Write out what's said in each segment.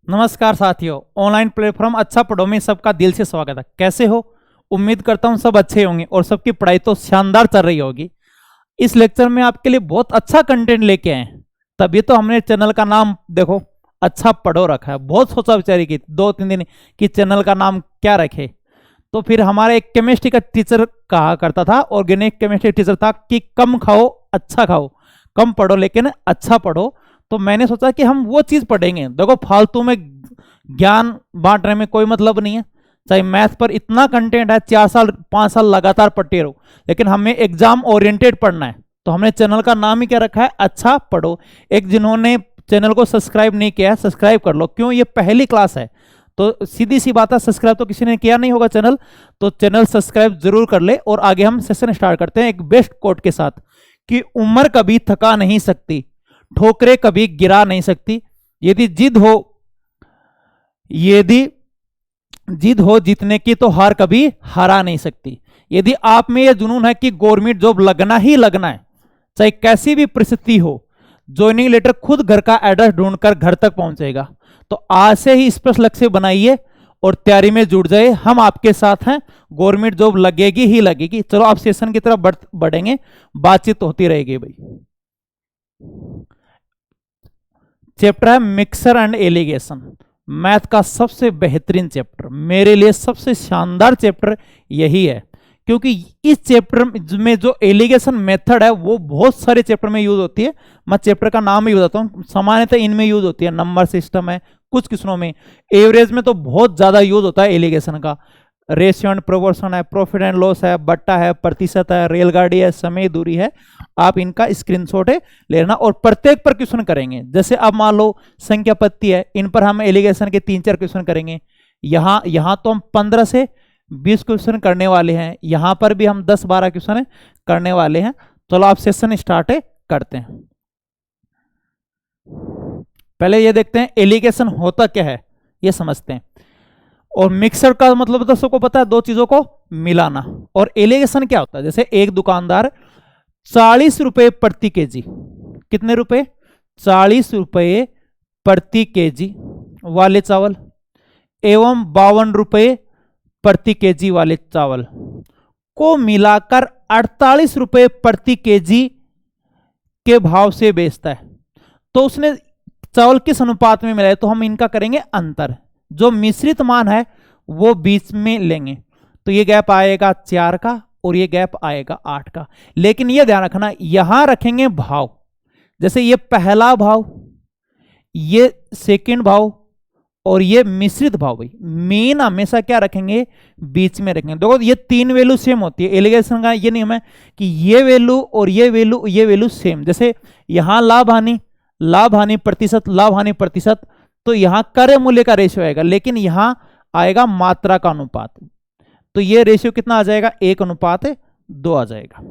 नमस्कार साथियों, online platform अच्छा पढ़ो में सबका दिल से स्वागत है। कैसे हो? उम्मीद करता हूं सब अच्छे होंगे और सबकी पढ़ाई तो शानदार चल रही होगी। इस लेक्चर में आपके लिए बहुत अच्छा कंटेंट लेके आए हैं, तभी तो हमने चैनल का नाम देखो अच्छा पढ़ो रखा है। बहुत सोचा विचारी की 2-3 दिन कि चैनल का नाम क्या रखे, तो फिर हमारा एक केमिस्ट्री का टीचर कहा करता था, ऑर्गेनिक केमिस्ट्री टीचर था कि कम खाओ अच्छा खाओ, कम पढ़ो लेकिन अच्छा पढ़ो। तो मैंने सोचा कि हम वो चीज पढ़ेंगे। देखो, फालतू में ज्ञान बांटने में कोई मतलब नहीं है। चाहे मैथ पर इतना कंटेंट है, 4 साल 5 साल लगातार पढ़ते रहो, लेकिन हमें एग्जाम ओरिएंटेड पढ़ना है। तो हमने चैनल का नाम ही क्या रखा है, अच्छा पढ़ो। एक जिन्होंने चैनल को सब्सक्राइब नहीं किया है, सब्सक्राइब कर लो। क्यों? ये पहली क्लास है तो सीधी सी बात है, सब्सक्राइब तो किसी ने किया नहीं होगा चैनल, तो चैनल सब्सक्राइब जरूर कर ले। और आगे हम सेशन स्टार्ट करते हैं एक बेस्ट कोट के साथ कि उम्र कभी थका नहीं सकती, ठोकरें कभी गिरा नहीं सकती। यदि जिद हो जीतने की तो हार कभी हरा नहीं सकती। यदि आप में यह जुनून है कि गवर्नमेंट जॉब लगना ही लगना है, चाहे कैसी भी परिस्थिति हो, ज्वाइनिंग लेटर खुद घर का एड्रेस ढूंढकर घर तक पहुंचेगा। तो आज से ही स्पष्ट लक्ष्य बनाइए और तैयारी में जुट जाए। हम आपके साथ हैं, गवर्नमेंट जॉब लगेगी ही लगेगी। चलो आप सेशन की तरफ बढ़ेंगे, बातचीत होती रहेगी भाई। चैप्टर है मिक्सर एंड एलिगेशन, मैथ का सबसे बेहतरीन चैप्टर, मेरे लिए सबसे शानदार चैप्टर यही है। क्योंकि इस चैप्टर में जो एलिगेशन मेथड है वो बहुत सारे चैप्टर में यूज होती है। मैं चैप्टर का नाम ही बताता हूँ, सामान्यतः इनमें यूज होती है। नंबर सिस्टम है, कुछ किस्मों में, एवरेज में तो बहुत ज्यादा यूज होता है एलिगेशन का। रेशियो एंड प्रोपोर्शन है, प्रॉफिट एंड लॉस है, बट्टा है, प्रतिशत है, रेलगाड़ी है, समय दूरी है। आप इनका स्क्रीनशॉट लेना और प्रत्येक पर क्वेश्चन करेंगे। जैसे अब मान लो संख्या पत्ती है, इन पर हम एलिगेशन के 3-4 क्वेश्चन करेंगे। यहां तो हम 15 से 20 क्वेश्चन करने वाले हैं, यहां पर भी हम 10-12 क्वेश्चन करने वाले हैं। चलो आप सेशन स्टार्ट करते हैं। पहले ये देखते हैं एलिगेशन होता क्या है, ये समझते हैं। और मिक्सर का मतलब तो सबको पता है, दो चीजों को मिलाना। और एलिगेशन क्या होता है? जैसे एक दुकानदार 40 रुपए प्रति केजी, कितने रुपए? 40 रुपए प्रति केजी वाले चावल एवं 52 रुपए प्रति केजी वाले चावल को मिलाकर 48 रुपए प्रति केजी के भाव से बेचता है। तो उसने चावल किस अनुपात में मिलाए? तो हम इनका करेंगे अंतर, जो मिश्रित मान है वो बीच में लेंगे। तो ये गैप आएगा 4 का और ये गैप आएगा 8 का। लेकिन ये ध्यान रखना, यहां रखेंगे भाव। जैसे ये पहला भाव, ये सेकंड भाव और ये मिश्रित भाव। भाई मेन हमेशा क्या रखेंगे? बीच में रखेंगे। देखो ये 3 वैल्यू सेम होती है। एलिगेशन का ये नियम है कि ये वैल्यू और ये वैल्यू सेम। जैसे यहां लाभ हानि प्रतिशत, लाभ हानि प्रतिशत, तो यहां क्रय मूल्य का रेशियो आएगा, लेकिन यहां आएगा मात्रा का अनुपात। तो ये रेशियो कितना आ जाएगा? 1:2 आ जाएगा।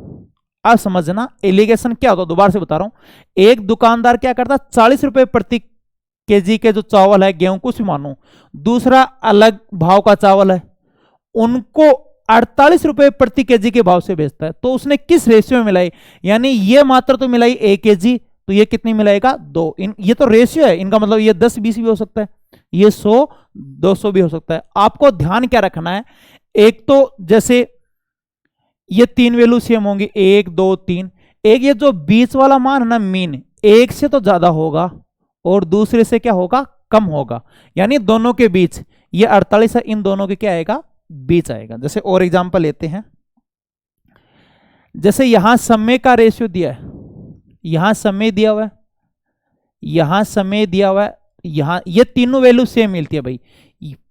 अब समझना एलिगेशन क्या होता है, दोबारा से बता रहा हूं। एक दुकानदार क्या करता है, 40 रुपए प्रति केजी के जो चावल है, गेहूं कुछ भी मानो, दूसरा अलग भाव का चावल है, उनको 48 रुपए प्रति केजी के भाव से बेचता है। तो उसने किस रेशियो में मिलाई? यानी ये मात्रा तो मिलाई 1 केजी, तो ये कितनी मिलाएगा? 2। ये तो रेशियो है, इनका मतलब ये 10-20 भी हो सकता है, ये 100-200 भी हो सकता है। आपको ध्यान क्या रखना है, एक तो जैसे ये 3 वैल्यू सेम होंगी, 1 2 3। एक ये जो बीच वाला मान है ना, मीन, एक से तो ज्यादा होगा और दूसरे से क्या होगा? कम होगा। यानी दोनों के बीच ये 48 है, इन दोनों के क्या आएगा? बीच आएगा। जैसे और एग्जांपल लेते हैं, जैसे यहां समय का रेशियो दिया है, यहां समय दिया हुआ है, यहां समय दिया हुआ है, यहां ये तीनों वैल्यू सेम मिलती है भाई,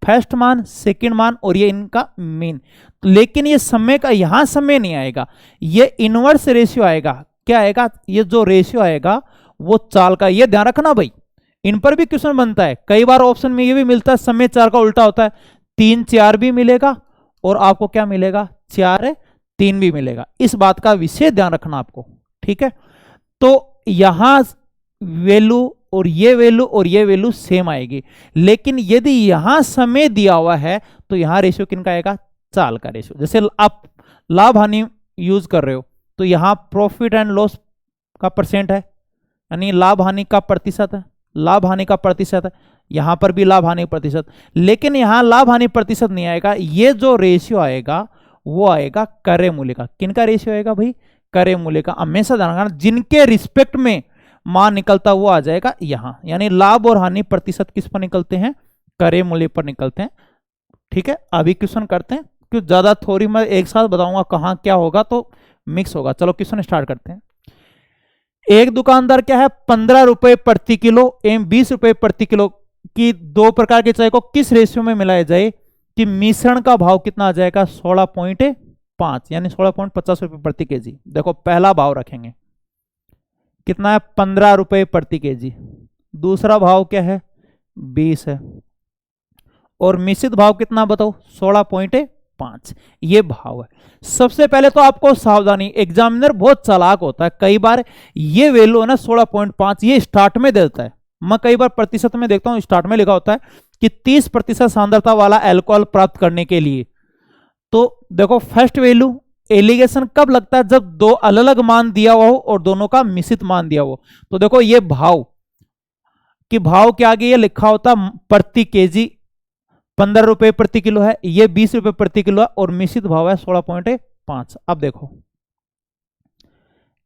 फर्स्ट मान, सेकंड मान और ये इनका मीन। लेकिन ये समय का यहां समय नहीं आएगा, ये इनवर्स रेशियो आएगा। क्या आएगा? ये जो रेशियो आएगा वो चाल का। ये ध्यान रखना भाई, इन पर भी क्वेश्चन बनता है। कई बार ऑप्शन में ये भी मिलता है, समय 4 का उल्टा होता है, 3-4 भी मिलेगा और आपको क्या मिलेगा? 4-3 भी मिलेगा। इस बात का विशेष ध्यान रखना आपको, ठीक है। तो यहां वैल्यू और ये वैल्यू सेम आएगी। लेकिन यदि यहां समय दिया हुआ है तो यहां रेशियो किनका आएगा? चाल का रेशियो। जैसे आप लाभ हानि यूज कर रहे हो, तो यहां प्रॉफिट एंड लॉस का परसेंट है, यानी लाभ हानि का प्रतिशत है, लाभ हानि का प्रतिशत है, यहां पर भी लाभ हानि प्रतिशत, लेकिन यहां लाभ हानि प्रतिशत नहीं आएगा, ये जो रेशियो आएगा वो आएगा क्रय मूल्य का। किनका रेशियो आएगा भाई? क्रय मूल्य का। हमेशा ध्यान रखना, जिनके रिस्पेक्ट में मान निकलता वो आ जाएगा यहां, यानी लाभ और हानि प्रतिशत किस पर निकलते हैं? क्रय मूल्य पर निकलते हैं। ठीक है, अभी क्वेश्चन करते हैं, क्योंकि ज्यादा थोड़ी मैं एक साथ बताऊंगा कहां क्या होगा तो मिक्स होगा। चलो क्वेश्चन स्टार्ट करते हैं। एक दुकानदार क्या है 15 रुपए प्रति किलो एवं 20 रुपए प्रति किलो की दो प्रकार के चाय को किस रेशियो में मिलाया जाए कि मिश्रण का भाव कितना आ जाएगा? 16.5 यानी 16.50 रुपए प्रति केजी। देखो पहला भाव रखेंगे कितना है? 15 रुपए प्रति केजी। दूसरा भाव क्या है? 20 है। और मिश्रित भाव कितना बताओ? 16.5। ये भाव है। सबसे पहले तो आपको सावधानी, एग्जामिनर बहुत चालाक होता है, कई बार ये वैल्यू है ना 16.5 ये स्टार्ट में देता है। मैं कई बार प्रतिशत में देखता हूं स्टार्ट में लिखा होता है कि 30% सांद्रता वाला अल्कोहल प्राप्त करने के लिए। तो देखो फर्स्ट वैल्यू एलिगेशन कब लगता है? जब दो अलग अलग मान दिया हुआ हो और दोनों का मिश्रित मान दिया हो। तो देखो ये भाव कि भाव के आगे ये लिखा होता प्रति केजी 15 रुपए प्रति किलो है, ये 20 रुपए प्रति किलो है और मिश्रित भाव है 16.5। अब देखो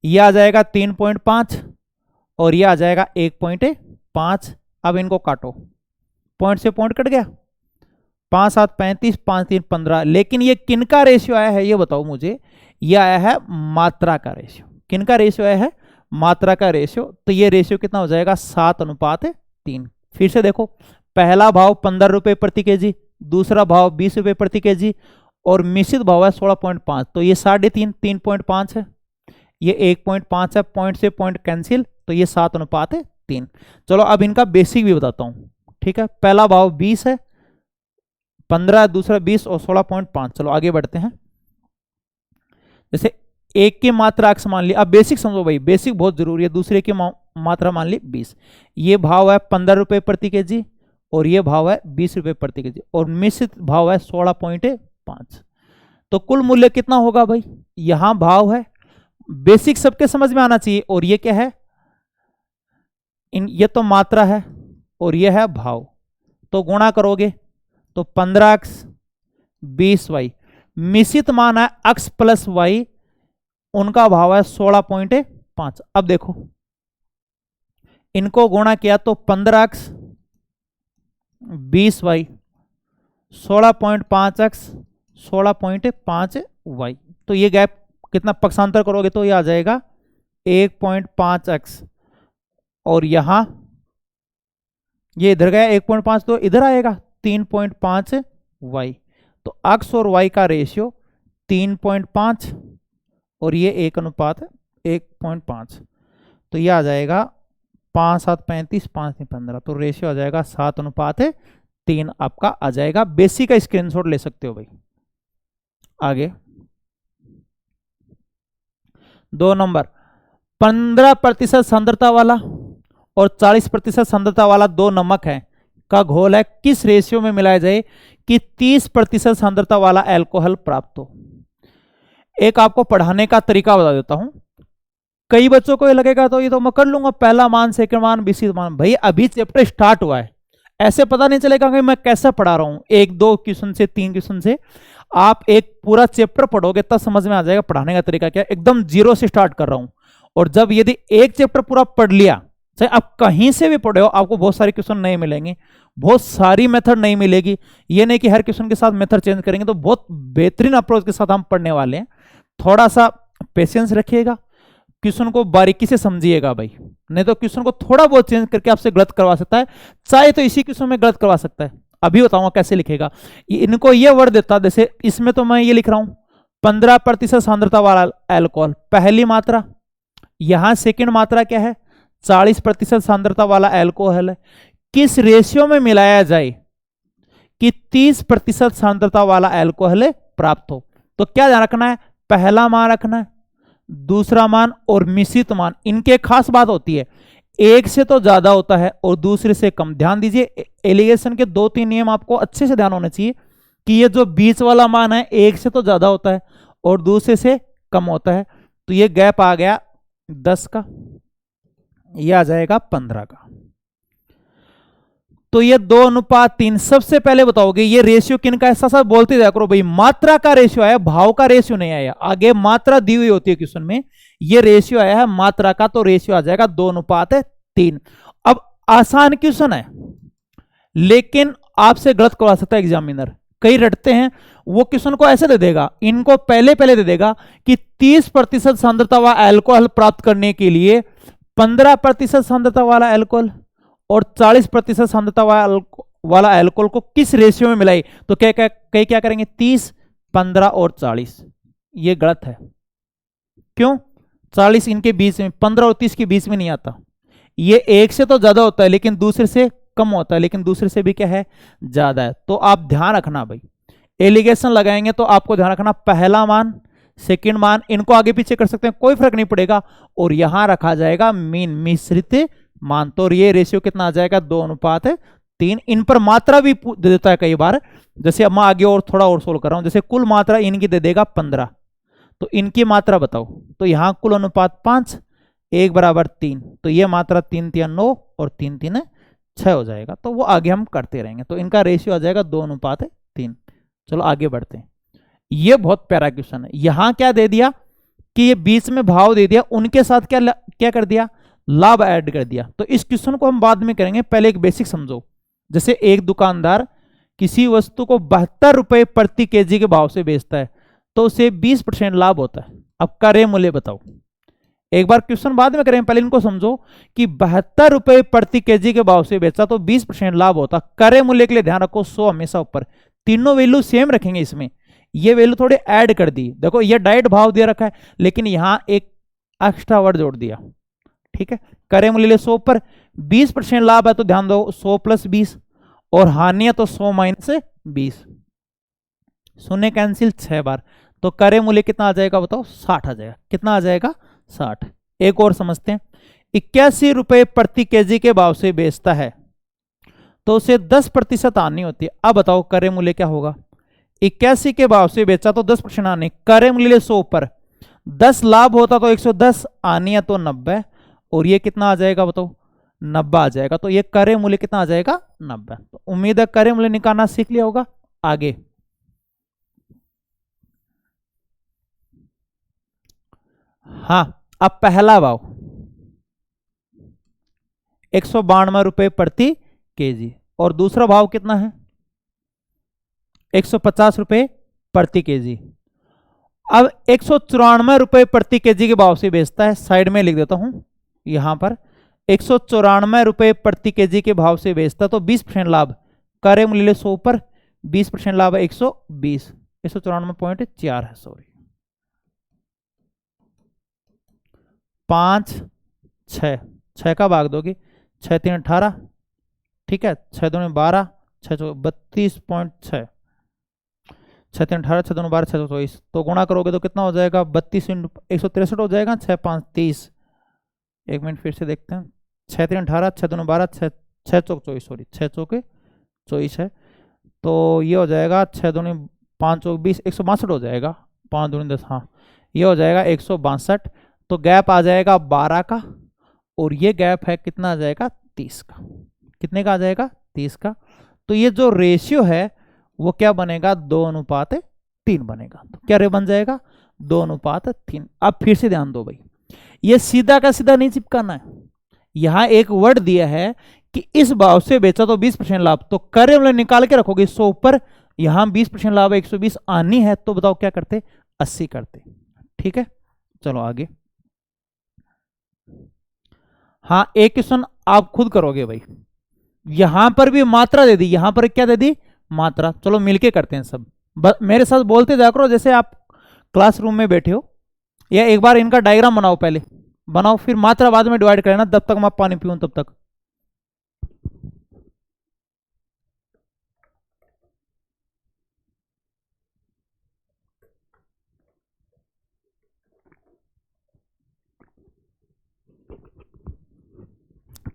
ये आ जाएगा 3.5 और ये आ जाएगा 1.5। अब इनको काटो, पॉइंट से पॉइंट कट गया, 5 7 35, 5 3 15। लेकिन ये किनका रेशियो आया है ये बताओ मुझे? ये आया है मात्रा का रेशियो। किनका रेशियो आया है? मात्रा का रेशियो। तो ये रेशियो कितना हो जाएगा? 7:3। फिर से देखो, पहला भाव 15 रुपए प्रति केजी, दूसरा भाव 20 रुपए प्रति केजी और मिश्रित भाव है 16.5। तो ये 3.5 3.5 है, ये 1.5 है, पॉइंट से पॉइंट कैंसिल, तो ये 7:3। चलो अब इनका बेसिक भी बताता हूं। ठीक है, पहला भाव 20 है, 15, दूसरा 20 और 16.5। चलो आगे बढ़ते हैं। जैसे एक की मात्रा अक्स मान ली, अब बेसिक समझो भाई, बेसिक बहुत जरूरी है। दूसरे की मात्रा मान ली 20, ये भाव है 15 रुपए प्रति केजी और ये भाव है 20 रुपए प्रति केजी और मिश्रित भाव है 16.5। तो कुल मूल्य कितना होगा भाई? यहां भाव है, बेसिक सबके समझ में आना चाहिए। और ये क्या है? ये तो मात्रा है और ये है भाव, तो गुणा करोगे तो 15x 20y। मिश्रित मान है x प्लस y, उनका भाव है 16.5। अब देखो इनको गुणा किया तो 15x 20y 16.5x 16.5y। तो ये गैप कितना पक्षांतर करोगे तो ये आ जाएगा 1.5x और यहां ये इधर गया 1.5 तो इधर आएगा 3.5y। तो x और y का रेशियो 3.5 और ये 1:1.5। तो ये आ जाएगा 5 7 35, 5 3 15। तो रेशियो आ जाएगा 7:3 आपका आ जाएगा। बेसिक का स्क्रीनशॉट ले सकते हो भाई। आगे 2 नंबर, 15% सांद्रता वाला और 40% सांद्रता वाला दो नमक है का घोल है, किस रेशियो में मिलाया जाए कि 30% सांद्रता वाला अल्कोहल प्राप्त हो। एक आपको पढ़ाने का तरीका बता देता हूं। कई बच्चों को ये लगेगा तो ये तो मैं कर लूंगा, पहला मान, सेकंड मान, बीसी मान। भाई अभी चैप्टर स्टार्ट हुआ है, ऐसे पता नहीं चलेगा कि मैं कैसा पढ़ा रहा हूं। 1 2 क्वेश्चन से 3 क्वेश्चन से आप एक पूरा चैप्टर पढ़ोगे तब समझ में आ जाएगा पढ़ाने का तरीका क्या। एकदम जीरो से स्टार्ट कर रहा हूं। और जब यदि एक चैप्टर पूरा पढ़ लिया, चाहे आप कहीं से भी पढ़े हो, आपको बहुत सारे क्वेश्चन नहीं मिलेंगे, बहुत सारी मेथड नहीं मिलेगी। ये नहीं कि हर क्वेश्चन के साथ मेथड चेंज करेंगे। तो बहुत बेहतरीन अप्रोच के साथ हम पढ़ने वाले हैं। थोड़ा सा पेशेंस रखिएगा, क्वेश्चन को बारीकी से समझिएगा भाई, नहीं तो क्वेश्चन को थोड़ा बहुत चेंज करके आपसे गलत करवा सकता है, चाहे तो इसी क्वेश्चन में गलत करवा सकता है। अभी बताऊंगा कैसे लिखेगा। इनको ये वर्ड देता, जैसे इसमें तो मैं ये लिख रहा हूं 15% सांद्रता वाला अल्कोहल, पहली मात्रा। यहां सेकंड मात्रा क्या है? 40% सांद्रता वाला अल्कोहल है। किस रेशियो में मिलाया जाए कि 30% सांद्रता वाला अल्कोहल प्राप्त हो। तो क्या ध्यान रखना है? पहला मान रखना है, दूसरा मान और मिश्रित मान। इनके खास बात होती है, एक से तो ज्यादा होता है और दूसरे से कम। ध्यान दीजिए, एलिगेशन के 2-3 नियम आपको अच्छे से ध्यान होने चाहिए कि ये जो बीच वाला मान है एक से तो ज्यादा होता है और दूसरे से कम होता है। तो ये गैप आ गया 10 का, ये आ जाएगा 15 का। तो ये 2:3। सबसे पहले बताओगे ये रेशियो किन का है, ऐसा सब बोलते जाया करो भाई। मात्रा का रेशियो आया, भाव का रेशियो नहीं आया। आगे मात्रा दी हुई होती है क्वेश्चन में, ये रेशियो आया है मात्रा का, तो रेशियो आ जाएगा 2:3। अब आसान क्वेश्चन है, लेकिन आपसे गलत करवा सकता है एग्जामिनर। कई रटते हैं, वो क्वेश्चन को ऐसे दे देगा, इनको पहले दे देगा कि 30% सांद्रता वाला अल्कोहल प्राप्त करने के लिए 15% सांद्रता वाला अल्कोहल और 40% सांद्रता वाला अल्कोहल को किस रेशियो में मिलाई। तो क्या करेंगे, 30, 15 और 40। ये गलत है। क्यों? 40 इनके बीच में, 15 और 30 के बीच में नहीं आता। ये एक से तो ज्यादा होता है, लेकिन दूसरे से कम होता है, लेकिन दूसरे से भी क्या है, ज्यादा है। तो आप ध्यान रखना भाई, एलिगेशन लगाएंगे तो आपको ध्यान रखना, पहला मान, सेकंड मान, इनको आगे पीछे कर सकते हैं, कोई फर्क नहीं पड़ेगा। और यहां रखा जाएगा मीन, मिश्रित मान। तो ये रेशियो कितना आ जाएगा, 2:3। इन पर मात्रा भी दे देता है कई बार। जैसे अब मैं आगे और थोड़ा और सोल्व कर रहा हूं, जैसे कुल मात्रा इनकी दे देगा 15, तो इनकी मात्रा बताओ। तो यहां कुल अनुपात 5, 1 बराबर 3। तो ये मात्रा 3 3 9 और 3 3 6 हो जाएगा। तो वो आगे हम करते रहेंगे। तो इनका रेशियो आ जाएगा 2:3। चलो आगे बढ़ते हैं। ये बहुत प्यारा क्वेश्चन है। यहां क्या दे दिया कि ये बीच में भाव दे दिया, उनके साथ क्या कर दिया, लाभ ऐड कर दिया। तो इस क्वेश्चन को हम बाद में करेंगे, पहले एक बेसिक समझो। जैसे एक दुकानदार किसी वस्तु को 72 रुपए प्रति केजी के भाव से बेचता है, तो उसे 20% लाभ होता है। अब क्रय मूल्य बताओ। एक बार क्वेश्चन बाद में करें, पहले इनको समझो कि 72 रुपए प्रति केजी के भाव से बेचा तो 20% लाभ होता। क्रय मूल्य के लिए ध्यान रखो 100 हमेशा ऊपर। तीनों वैल्यू सेम रखेंगे इसमें, ये वैल्यू थोड़े ऐड कर दी। देखो ये डायरेक्ट भाव दे रखा है, लेकिन यहां एक एक्स्ट्रा वर्ड जोड़ दिया। ठीक है, क्रय मूल्य 100 पर 20% लाभ है, तो ध्यान दो 100 + 20, और हानि है तो 100 - 20। शून्य कैंसिल 6 बार, तो क्रय मूल्य कितना आ जाएगा बताओ, 60 आ जाएगा। कितना आ जाएगा, 60। एक और समझते हैं, 81 रुपए प्रति केजी के भाव से बेचता है, तो उसे 10% हानि होती है। अब बताओ क्रय मूल्य क्या होगा। 81 के भाव से बेचा तो 10% हानि, क्रय मूल्य 100 पर 10 लाभ होता तो 110, हानि है तो 90, और ये कितना आ जाएगा बताओ, 90 आ जाएगा। तो ये क्रय मूल्य कितना आ जाएगा, 90। तो उम्मीद है क्रय मूल्य निकालना सीख लिया होगा। आगे हाँ, अब पहला भाव 192 रुपए प्रति केजी, और दूसरा भाव कितना है, 150 रुपए प्रति केजी। अब 194 रुपए प्रति केजी के भाव से बेचता है, साइड में लिख देता हूं यहां पर, 194 रुपए प्रति केजी के भाव से बेचता, तो 20% लाभ, क्रय मूल्य 100 पर 20% लाभ है 120, 194.4 है, सॉरी 5 6 का भाग दोगे, 6 3 18, ठीक है, 6 2 12, 6 32.6, 6 3 18, 6 2 12, 6 24, तो गुणा करोगे तो कितना हो जाएगा, 32 × 163 हो जाएगा, 6 5 30। एक मिनट फिर से देखते हैं, 6 3 18, 6 2 12, 6 चौक 24, सॉरी 6 चौक 24 है, तो ये हो जाएगा 6 2 5 चौक 20, 162 हो जाएगा, 5 2 10, हाँ ये हो जाएगा 162। तो गैप आ जाएगा 12 का, और ये गैप है कितना आ जाएगा, 30 का। कितने का आ जाएगा, 30 का। तो ये जो रेशियो है वो क्या बनेगा, 2:3 बनेगा। तो क्या रे बन जाएगा, 2:3। अब फिर से ध्यान दो भाई, ये सीधा का सीधा नहीं चिपकाना है। यहां एक वर्ड दिया है कि इस भाव से बेचा तो 20% लाभ, तो क्रय मूल्य निकाल के रखोगे 100 पर, यहां 20% लाभ 120 आनी है, तो बताओ क्या करते, 80 करते। ठीक है, चलो आगे। हाँ, एक क्वेश्चन आप खुद करोगे भाई, यहां पर भी मात्रा दे दी, यहां पर क्या दे दी, मात्रा। चलो मिलके करते हैं सब, मेरे साथ बोलते जा करो जैसे आप क्लासरूम में बैठे हो। या एक बार इनका डायग्राम बनाओ, पहले बनाओ, फिर मात्रा बाद में डिवाइड करना, जब तक मैं पानी पीऊं तब तक।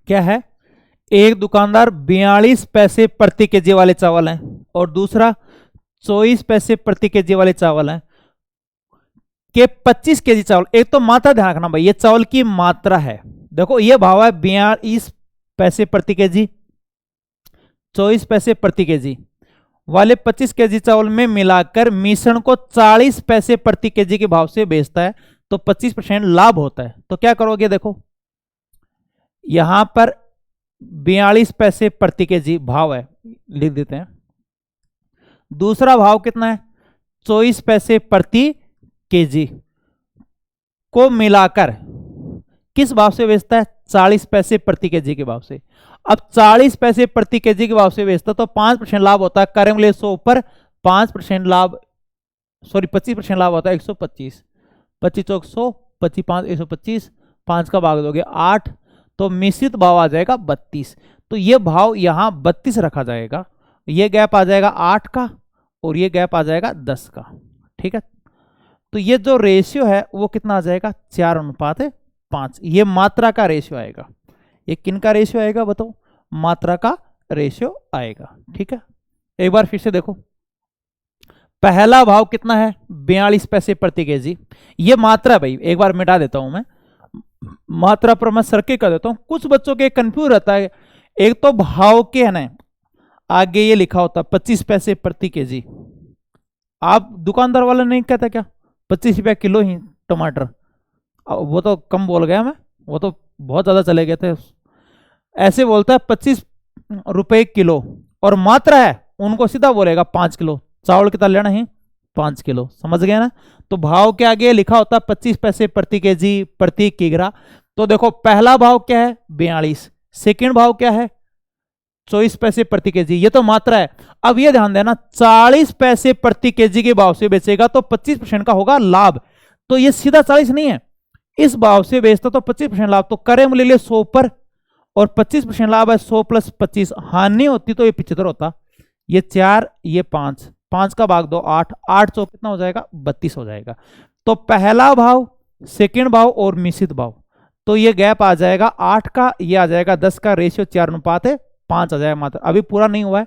क्या है, एक दुकानदार 42 पैसे प्रति केजी वाले चावल हैं, और दूसरा 24 पैसे प्रति केजी वाले चावल हैं के 25 केजी चावल। एक तो मात्रा ध्यान रखना भाई, ये चावल की मात्रा है। देखो ये भाव है 42 पैसे प्रति केजी, 24 पैसे प्रति केजी वाले 25 केजी चावल में मिलाकर मिश्रण को 40 पैसे प्रति केजी के भाव से बेचता है तो 25% लाभ होता है। तो क्या करोगे, देखो यहां पर 42 पैसे प्रति केजी भाव है, लिख देते हैं। दूसरा भाव कितना है, 24 पैसे प्रति केजी को मिलाकर किस भाव से बेचता है, 40 पैसे प्रति केजी के भाव से। अब 40 पैसे प्रति केजी के भाव से बेचता तो 5% लाभ होता है, करेंगे 100 पर 5% लाभ, सॉरी 25% लाभ होता है 125, 25 चौक 100, 25 5 125, 5 का भाग दोगे 8, तो मिश्रित भाव आ जाएगा 32। तो ये भाव यहां 32 रखा जाएगा, ये गैप आ जाएगा 8 का और ये गैप आ जाएगा 10 का। ठीक है, तो ये जो रेशियो है वो कितना आ जाएगा, 4:5। ये मात्रा का रेशियो आएगा। ये किन का रेशियो आएगा बताओ, मात्रा का रेशियो आएगा। ठीक है, एक बार फिर से देखो, पहला भाव कितना है, 42 पैसे प्रति केजी। ये मात्रा, भाई एक बार मिटा देता हूं मैं, मात्रा पर मैं सर्किल कर देता हूं, कुछ बच्चों के कंफ्यूज रहता है। एक तो भाव के है ना, आगे ये लिखा होता 25 पैसे प्रति केजी, आप दुकानदार वाला नहीं कहता क्या 25 रुपया किलो ही टमाटर, वो तो कम बोल गया मैं, वो तो बहुत ज्यादा चले गए थे, ऐसे बोलता है 25 रुपए किलो, और मात्रा है उनको सीधा बोलेगा 5 किलो चावल कितना लेना है, 5 किलो, समझ गए ना। तो भाव के आगे लिखा होता 25 पैसे प्रति केजी प्रति किग्रा। तो देखो पहला भाव क्या है 42, सेकंड भाव क्या है 24 पैसे प्रति केजी, ये तो मात्रा है। अब ये ध्यान देना 40 पैसे प्रति केजी के भाव से बेचेगा तो 25% का होगा लाभ, तो ये सीधा 40 नहीं है, इस भाव से बेचता तो 25% लाभ। तो करें ले लिया 100 पर और 25% लाभ है, 100 + 25, हानि होती तो ये 75 होता, ये 4 ये 5, 5 का भाग दो 8, 8 चौक कितना हो जाएगा 32 हो जाएगा। तो पहला भाव, सेकंड भाव और मिश्रित भाव, तो ये गैप आ जाएगा 8 का, ये आ जाएगा 10 का, रेशियो 4:5 आ जाएगा। मात्रा अभी पूरा नहीं हुआ है।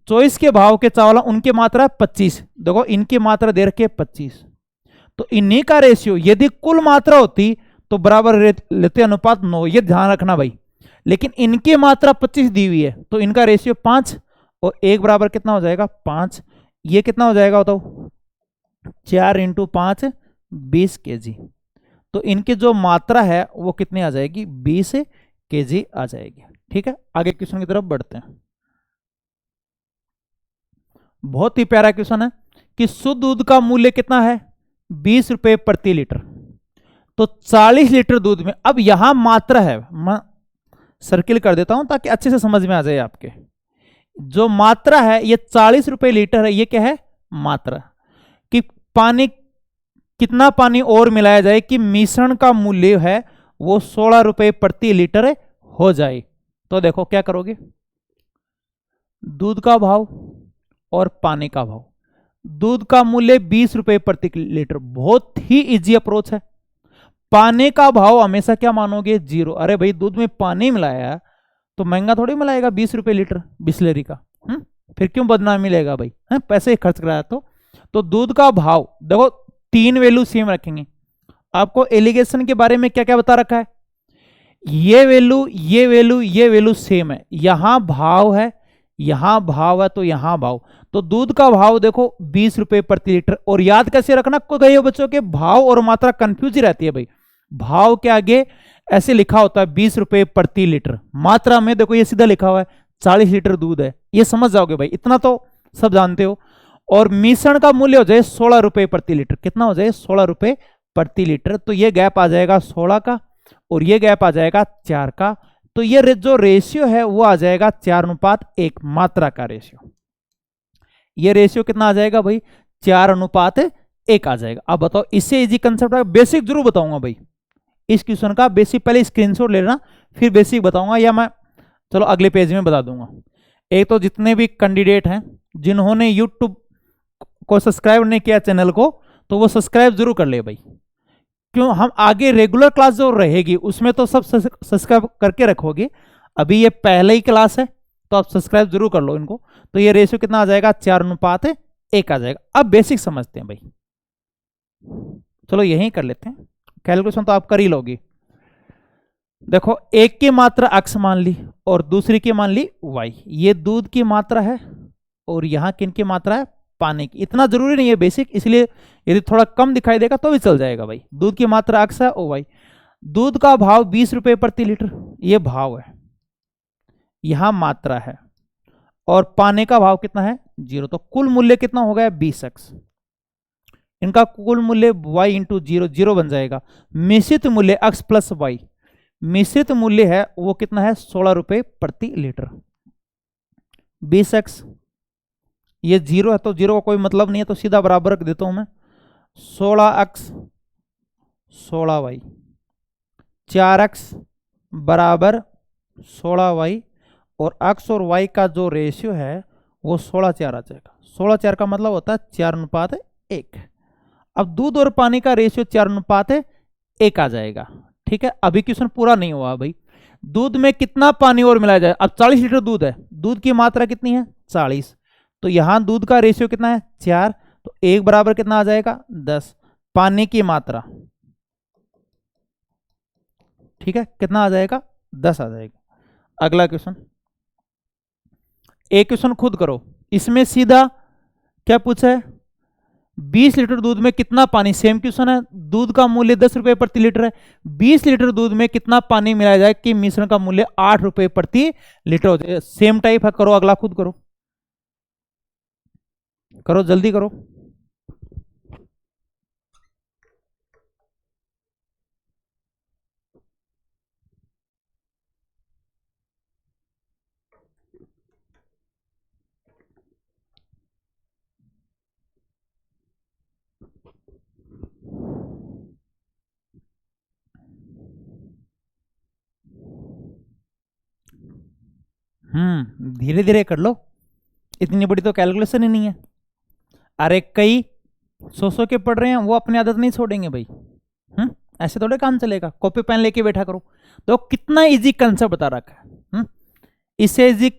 24 के भाव के चावल उनकी मात्रा 25, देखो इनकी मात्रा दे रखी है 25, तो इन्हीं का रेशियो यदि कुल मात्रा होती तो बराबर लेते अनुपात 9, ये ध्यान रखना भाई। लेकिन इनकी मात्रा 25 दी हुई है तो इनका रेशियो 5 और 1 बराबर कितना हो जाएगा 5, ये कितना हो जाएगा बताओ 4 × 5 20 केजी। तो इनकी जो मात्रा है वो कितनी आ जाएगी 20 केजी आ जाएगी। ठीक है, आगे क्वेश्चन की तरफ बढ़ते हैं। बहुत ही प्यारा क्वेश्चन है कि शुद्ध दूध का मूल्य कितना है 20 रुपए प्रति लीटर। तो 40 लीटर दूध में, अब यहां मात्रा है, मैं सर्किल कर देता हूं ताकि अच्छे से समझ में आ जाए आपके। जो मात्रा है ये 40 रुपए लीटर है, ये क्या है मात्रा, कि पानी कितना पानी और मिलाया जाए कि मिश्रण का मूल्य है वो 16 रुपए प्रति लीटर हो जाए। तो देखो क्या करोगे, दूध का भाव और पानी का भाव, दूध का मूल्य 20 रुपए प्रति लीटर, बहुत ही इजी अप्रोच है। पानी का भाव हमेशा क्या मानोगे 0, अरे भाई दूध में पानी मिलाया है तो महंगा थोड़ी मिलाएगा 20 रुपए लीटर बिस्लेरी का, फिर क्यों बदनाम मिलेगा भाई, पैसे खर्च कराया। तो दूध का भाव देखो 3 वैल्यू सेम रखेंगे। आपको एलिगेशन के बारे में क्या क्या बता रखा है, ये वैल्यू ये वैल्यू ये वैल्यू सेम है, यहां भाव है यहां भाव है तो यहां भाव। तो दूध का भाव देखो 20 रुपए प्रति लीटर, और याद कैसे रखना कई बच्चों के भाव और मात्रा कंफ्यूज ही रहती है भाई। भाव के आगे ऐसे लिखा होता है 20 रुपए प्रति लीटर, मात्रा में देखो ये सीधा लिखा हुआ है 40 लीटर दूध है, ये समझ जाओगे भाई, इतना तो सब जानते हो। और मिश्रण का मूल्य हो जाए 16 रुपए प्रति लीटर, कितना हो जाए 16 रुपए प्रति लीटर। तो ये गैप आ जाएगा 16 का और ये गैप आ जाएगा 4 का। तो ये जो रेशियो है वो आ जाएगा 4:1, मात्रा का रेशियो। ये रेशियो कितना आ जाएगा भाई 4:1 आ जाएगा। अब बताओ इससे इजी कंसेप्ट है, बेसिक जरूर बताऊंगा भाई इस क्वेश्चन का, बेसिक पहले स्क्रीनशॉट ले लेना फिर बेसिक बताऊंगा, या मैं चलो अगले पेज में बता दूंगा। एक तो जितने भी कैंडिडेट हैं जिन्होंने यूट्यूब को सब्सक्राइब नहीं किया चैनल को, तो वो सब्सक्राइब जरूर कर ले भाई, क्यों हम आगे रेगुलर क्लास जो रहेगी उसमें तो सब सब्सक्राइब करके रखोगे। अभी ये पहले ही क्लास है तो आप सब्सक्राइब जरूर कर लो इनको। तो ये रेशियो कितना आ जाएगा 4:1 आ जाएगा। अब बेसिक समझते हैं भाई, चलो यही कर लेते हैं, कैलकुलेशन तो आप कर ही लोगे। देखो एक की मात्रा x मान ली और दूसरी की मान ली y। ये दूध की मात्रा है और यहां किन की मात्रा है, पानी की। इतना जरूरी नहीं है बेसिक, इसलिए यदि थोड़ा कम दिखाई देगा तो भी चल जाएगा भाई। दूध की मात्रा x है और y। दूध का भाव 20 रुपए प्रति लीटर, ये भाव है, यहां मात्रा है, और पानी का भाव कितना है 0। तो कुल मूल्य कितना हो गया 20x। इनका कुल मूल्य y इंटू 0, 0 बन जाएगा। मिश्रित मूल्य x प्लस वाई, मिश्रित मूल्य है वो कितना है 16 रुपए प्रति लीटर। 20x, ये 0 है तो 0 का कोई मतलब नहीं है, तो सीधा बराबर रख देता हूं मैं। 16x 16y, 4x बराबर 16y, और x और y का जो रेशियो है वो 16:4 आ जाएगा। 16:4 का मतलब होता है 4:1। अब दूध और पानी का रेशियो 4:1 आ जाएगा। ठीक है, अभी क्वेश्चन पूरा नहीं हुआ भाई। दूध में कितना पानी और मिलाया जाए। अब 40 लीटर दूध है, दूध की मात्रा कितनी है 40, तो यहां दूध का रेशियो कितना है 4, तो 1 बराबर कितना आ जाएगा 10। पानी की मात्रा, ठीक है, कितना आ जाएगा 10 आ जाएगा। अगला क्वेश्चन, एक क्वेश्चन खुद करो। इसमें सीधा क्या पूछा है, 20 लीटर दूध में कितना पानी, सेम क्वेश्चन है। दूध का मूल्य 10 रुपए प्रति लीटर है, 20 लीटर दूध में कितना पानी मिलाया जाए कि मिश्रण का मूल्य 8 रुपए प्रति लीटर हो जाए। सेम टाइप है, करो अगला खुद करो, करो जल्दी करो। धीरे धीरे कर लो, इतनी बड़ी तो कैलकुलेशन ही नहीं है। अरे कई 100 के पढ़ रहे हैं, वो अपनी आदत नहीं छोड़ेंगे भाई। ऐसे थोड़े काम चलेगा, कॉपी पेन लेके बैठा करो। तो कितना इजी कंसेप्ट बता रखा है, इससे इजी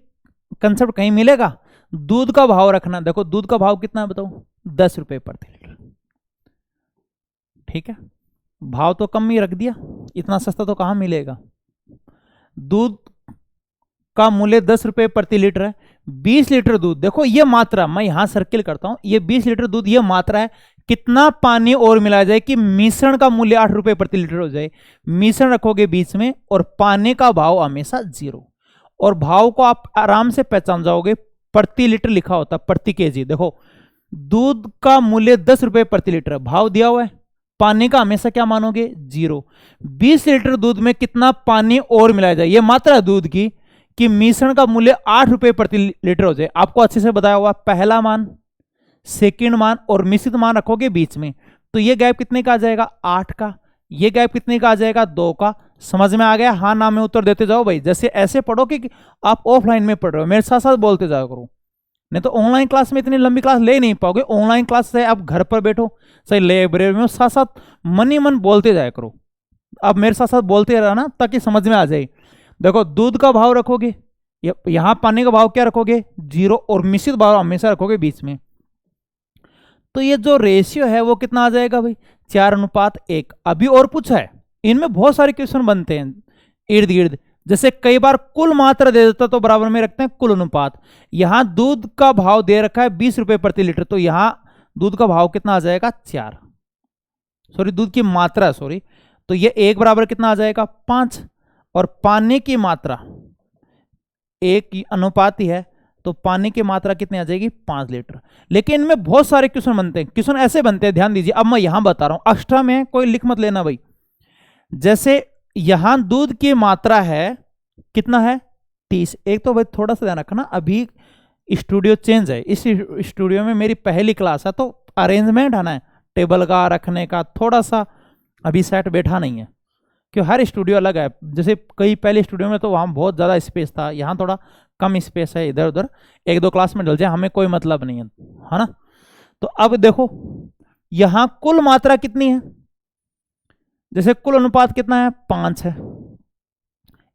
कंसेप्ट कहीं मिलेगा। दूध का भाव रखना, देखो दूध का भाव कितना है बताओ 10 रुपए प्रति लीटर। ठीक है, भाव तो कम ही रख दिया, इतना सस्ता तो कहां मिलेगा। दूध का मूल्य 10 रुपए प्रति लीटर है। 20 लीटर दूध, देखो ये मात्रा, मैं यहां सर्किल करता हूं, ये 20 लीटर दूध ये मात्रा है। कितना पानी और मिलाया जाए कि मिश्रण का मूल्य 8 रुपए प्रति लीटर हो जाए। मिश्रण रखोगे बीच में और पानी का भाव हमेशा 0, और भाव को आप आराम से पहचान जाओगे, प्रति लीटर लिखा होता प्रति केजी। देखो दूध का मूल्य 10 रुपए प्रति लीटर है, भाव दिया हुआ है, पानी का हमेशा क्या मानोगे 0। 20 लीटर दूध में कितना पानी और मिलाया जाए, ये मात्रा है दूध की, कि मिश्रण का मूल्य 8 रुपए प्रति लीटर हो जाए। आपको अच्छे से बताया हुआ, पहला मान, सेकंड मान और मिश्रित मान रखोगे बीच में, तो ये गैप कितने का आ जाएगा 8 का, ये गैप कितने का आ जाएगा 2 का। समझ में आ गया, हाँ ना में उत्तर देते जाओ भाई। जैसे ऐसे पढ़ो कि आप ऑफलाइन में पढ़ रहे हो, मेरे साथ साथ बोलते जाओ करो, नहीं तो ऑनलाइन क्लास में इतनी लंबी क्लास ले नहीं पाओगे। ऑनलाइन क्लास से आप घर पर बैठो, सही लाइब्रेरी में, साथ साथ मन ही मन बोलते जाया करो। अब मेरे साथ साथ बोलते रहना ताकि समझ में आ जाए। देखो दूध का भाव रखोगे, यहां पानी का भाव क्या रखोगे 0, और मिश्रित भाव हमेशा रखोगे बीच में। तो ये जो रेशियो है वो कितना आ जाएगा भाई 4:1। अभी और पूछा है, इनमें बहुत सारे क्वेश्चन बनते हैं इर्द गिर्द। जैसे कई बार कुल मात्रा दे देता तो बराबर में रखते हैं कुल अनुपात। यहां दूध का भाव दे रखा है 20 रुपए प्रति लीटर, तो यहां दूध का भाव कितना आ जाएगा 4, सॉरी दूध की मात्रा, सॉरी, तो ये 1 बराबर कितना आ जाएगा 5। और पानी की मात्रा 1 अनुपात ही है, तो पानी की मात्रा कितनी आ जाएगी 5 लीटर। लेकिन इनमें बहुत सारे क्वेश्चन बनते हैं, क्वेश्चन ऐसे बनते हैं, ध्यान दीजिए। अब मैं यहां बता रहा हूं, एक्स्ट्रा में कोई लिख मत लेना भाई। जैसे यहां दूध की मात्रा है कितना है 30। एक तो भाई थोड़ा सा ध्यान रखना, अभी स्टूडियो चेंज है, इस स्टूडियो में मेरी पहली क्लास है, तो अरेंजमेंट है ना टेबल का रखने का, थोड़ा सा अभी सेट बैठा नहीं है, क्यों हर स्टूडियो अलग है। जैसे कई पहले स्टूडियो में तो वहाँ बहुत ज़्यादा स्पेस था, यहाँ थोड़ा कम स्पेस है, इधर उधर 1-2 क्लास में डल जाए, हमें कोई मतलब नहीं है ना। तो अब देखो यहाँ कुल मात्रा कितनी है, जैसे कुल अनुपात कितना है 5 है।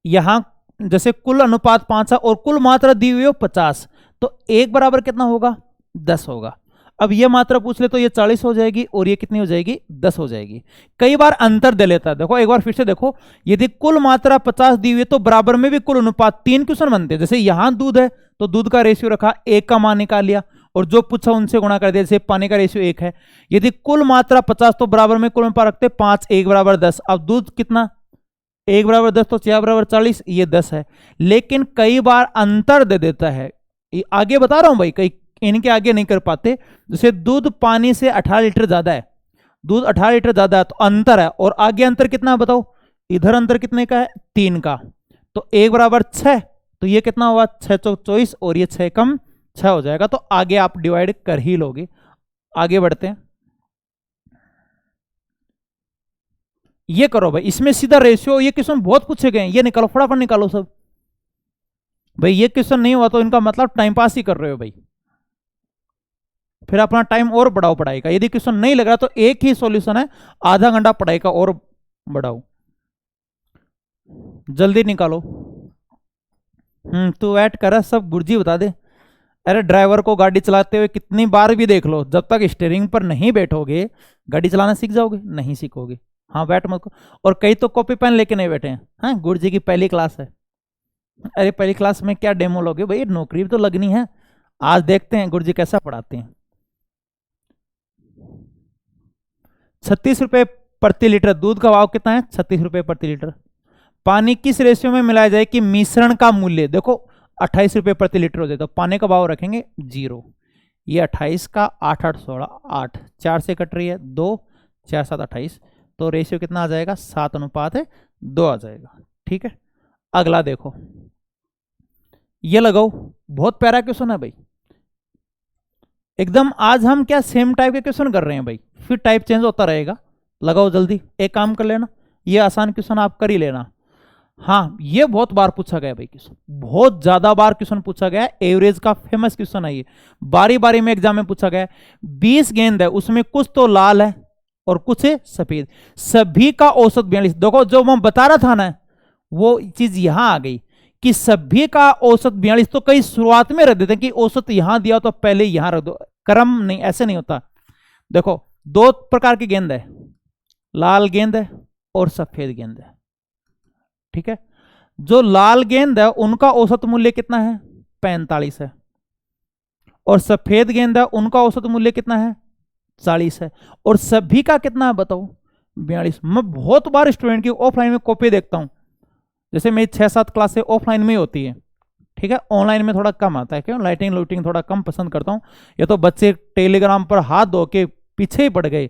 यहाँ जैसे कुल अनुपात 5 है और कुल मात्रा दी हुई है 50, तो 1 बराबर कितना होगा 10 होगा। अब ये मात्रा पूछ ले तो ये 40 हो जाएगी और ये कितनी हो जाएगी 10 हो जाएगी। कई बार अंतर दे लेता है। देखो एक बार फिर से देखो, यदि कुल मात्रा 50 दी हुई है तो बराबर में भी कुल अनुपात 3 क्वेश्चन बनते हैं। जैसे यहां दूध है तो दूध का रेशियो रखा, 1 का मान निकाल लिया और जो पूछा उनसे गुणा कर दिया। जैसे पानी का रेशियो 1 है, यदि कुल मात्रा 50 तो बराबर में कुल अनुपात रखते 5, 1 बराबर 10। अब दूध कितना, 1 बराबर 10 तो 4 बराबर 40, ये 10 है। लेकिन कई बार अंतर दे देता है, आगे बता रहा हूं भाई, कई इनके आगे नहीं कर पाते। जैसे दूध पानी से 18 लीटर ज्यादा है, दूध 18 लीटर ज्यादा है तो अंतर है, और आगे अंतर कितना है बताओ, इधर अंतर कितने का है 3 का, तो 1 बराबर 6, तो ये कितना हुआ 6 चौक 24 और ये 6 कम 6 हो जाएगा। तो आगे आप डिवाइड कर ही लोगे। आगे बढ़ते हैं, ये करो भाई, इसमें सीधा रेशियो, ये क्वेश्चन बहुत पूछे गए हैं, ये निकालो फटाफट निकालो सब भाई। ये क्वेश्चन नहीं हुआ तो इनका मतलब टाइम पास ही कर रहे हो भाई, फिर अपना टाइम और बढ़ाओ पढ़ाई का। यदि क्वेश्चन नहीं लग रहा तो एक ही सॉल्यूशन है, आधा घंटा पढ़ाई का और बढ़ाओ, जल्दी निकालो। तू ऐड कर, सब गुरुजी बता दे। अरे ड्राइवर को गाड़ी चलाते हुए कितनी बार भी देख लो, जब तक स्टीयरिंग पर नहीं बैठोगे गाड़ी चलाना सीख जाओगे, नहीं सीखोगे। हाँ बैठ मत को। और कई तो कॉपी पेन लेके नहीं बैठे हैं। हाँ गुरुजी की पहली क्लास है। अरे पहली क्लास में क्या डेमो लोगे भाई, नौकरी तो लगनी है। आज देखते हैं गुरुजी कैसा पढ़ाते हैं। 36 रुपए प्रति लीटर, दूध का भाव कितना है 36 रुपए प्रति लीटर। पानी किस रेशियो में मिलाया जाए कि मिश्रण का मूल्य, देखो 28 रुपए प्रति लीटर हो जाए तो पानी का भाव रखेंगे 0। ये 28 का 8 8 16 8, 4 से कट रही है 2, 4 7 28, तो रेशियो कितना आ जाएगा 7:2 आ जाएगा। ठीक है, अगला देखो, ये लगाओ, बहुत प्यारा क्वेश्चन है भाई एकदम। आज हम क्या सेम टाइप के क्वेश्चन कर रहे हैं भाई, फिर टाइप चेंज होता रहेगा। लगाओ जल्दी, एक काम कर लेना, ये आसान क्वेश्चन आप कर ही लेना। हाँ ये बहुत बार पूछा गया भाई क्वेश्चन, बहुत ज्यादा बार क्वेश्चन पूछा गया, एवरेज का फेमस क्वेश्चन है ये, बारी बारी में एग्जाम में पूछा गया। 20 गेंद है, उसमें कुछ तो लाल है और कुछ है सफेद, सभी का औसत 42। देखो जो मैं बता रहा था ना, वो चीज यहां आ गई कि सभी का औसत 42। तो कई शुरुआत में रख देते हैं कि औसत यहां दिया तो पहले यहां रख दो, क्रम नहीं, ऐसे नहीं होता। देखो 2 प्रकार की गेंद है, लाल गेंद है और सफेद गेंद है। ठीक है, जो लाल गेंद है उनका औसत मूल्य कितना है 45 है, और सफेद गेंद है उनका औसत मूल्य कितना है 40 है, और सभी का कितना है बताओ 42। मैं बहुत बार स्टूडेंट की ऑफलाइन में कॉपी देखता हूं, जैसे मेरी 6-7 क्लासें ऑफलाइन में ही होती है। ठीक है, ऑनलाइन में थोड़ा कम आता है, क्यों लाइटिंग लूटिंग थोड़ा कम पसंद करता हूं। ये तो बच्चे टेलीग्राम पर हाथ धो के पीछे ही पड़ गए,